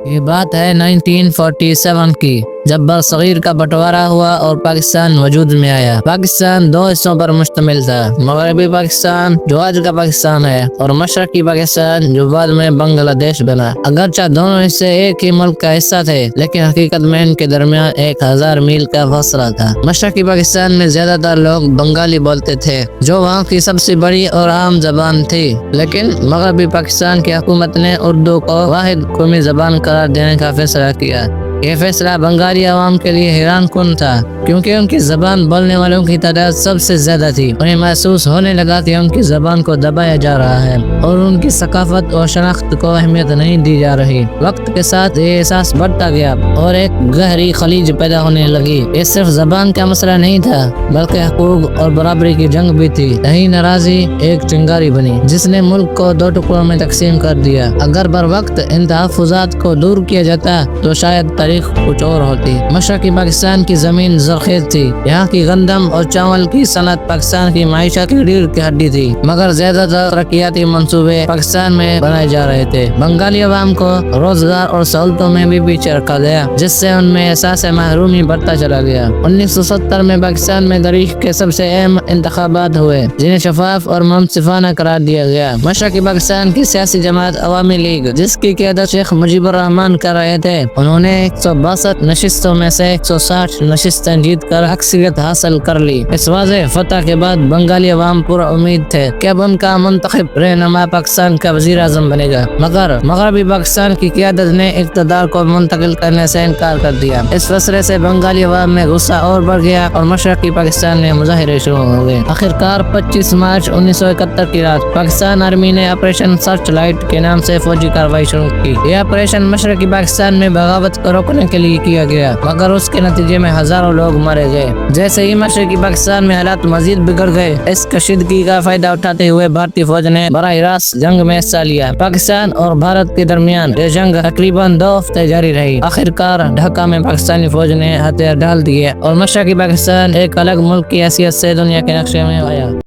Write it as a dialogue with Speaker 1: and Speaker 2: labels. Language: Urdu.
Speaker 1: یہ بات ہے 1947 کی، جب برصغیر کا بٹوارا ہوا اور پاکستان وجود میں آیا۔ پاکستان دو حصوں پر مشتمل تھا، مغربی پاکستان جو آج کا پاکستان ہے اور مشرقی پاکستان جو بعد میں بنگلہ دیش بنا۔ اگرچہ دونوں حصے ایک ہی ملک کا حصہ تھے، لیکن حقیقت میں ان کے درمیان 1000 میل کا فاصلہ تھا۔ مشرقی پاکستان میں زیادہ تر لوگ بنگالی بولتے تھے، جو وہاں کی سب سے بڑی اور عام زبان تھی، لیکن مغربی پاکستان کی حکومت نے اردو کو واحد قومی زبان قرار دینے کا فیصلہ کیا۔ یہ فیصلہ بنگالی عوام کے لیے حیران کن تھا، کیونکہ ان کی زبان بولنے والوں کی تعداد سب سے زیادہ تھی۔ انہیں محسوس ہونے لگا کہ ان کی زبان کو دبایا جا رہا ہے اور ان کی ثقافت اور شناخت کو اہمیت نہیں دی جا رہی۔ وقت کے ساتھ یہ احساس بڑھتا گیا اور ایک گہری خلیج پیدا ہونے لگی۔ یہ صرف زبان کا مسئلہ نہیں تھا، بلکہ حقوق اور برابری کی جنگ بھی تھی۔ یہی ناراضی ایک چنگاری بنی، جس نے ملک کو دو ٹکڑوں میں تقسیم کر دیا۔ اگر بر وقت ان تحفظات کو دور کیا جاتا تو شاید تاریخ کچھ اور ہوتی۔ مشرقی پاکستان کی زمین زرخیز تھی، یہاں کی گندم اور چاول کی صنعت پاکستان کی معیشت کی ریڑھ کی ہڈی تھی، مگر زیادہ تر ترقیاتی منصوبے پاکستان میں بنائے جا رہے تھے۔ بنگالی عوام کو روزگار اور سہولتوں میں بھی پیچھے رکھا گیا، جس سے ان میں احساس محرومی بڑھتا چلا گیا۔ 1970 میں پاکستان میں تاریخ کے سب سے اہم انتخابات ہوئے، جنہیں شفاف اور منصفانہ قرار دیا گیا۔ مشرقی پاکستان کی سیاسی جماعت عوامی لیگ، جس کی قیادت شیخ مجیب الرحمان کر رہے تھے، انہوں نے 162 نشستوں میں سے 160 نشستیں جیت کر اکثریت حاصل کر لی۔ اس واضح فتح کے بعد بنگالی عوام پر امید تھے کہ اب ان کا منتخب رہنما پاکستان کا وزیر اعظم بنے گا، مگر مغربی پاکستان کی قیادت نے اقتدار کو منتقل کرنے سے انکار کر دیا۔ اس فیصلے سے بنگالی عوام میں غصہ اور بڑھ گیا اور مشرقی پاکستان میں مظاہرے شروع ہو گئے۔ آخرکار 25 مارچ 1971 کی رات پاکستان آرمی نے آپریشن سرچ لائٹ کے نام سے فوجی کارروائی شروع کی۔ یہ آپریشن مشرقی پاکستان میں بغاوت کو روکنے کے لیے کیا گیا، مگر اس کے نتیجے میں ہزاروں لوگ مارے گئے۔ جیسے ہی مشرقی پاکستان میں حالات مزید بگڑ گئے، اس کشیدگی کا فائدہ اٹھاتے ہوئے بھارتی فوج نے براہ راست جنگ میں حصہ لیا۔ پاکستان اور بھارت کے درمیان یہ جنگ تقریباً 2 ہفتے جاری رہی۔ آخرکار ڈھاکہ میں پاکستانی فوج نے ہتھیار ڈال دیے اور مشرقی پاکستان ایک الگ ملک کی حیثیت سے دنیا کے نقشے میں آیا۔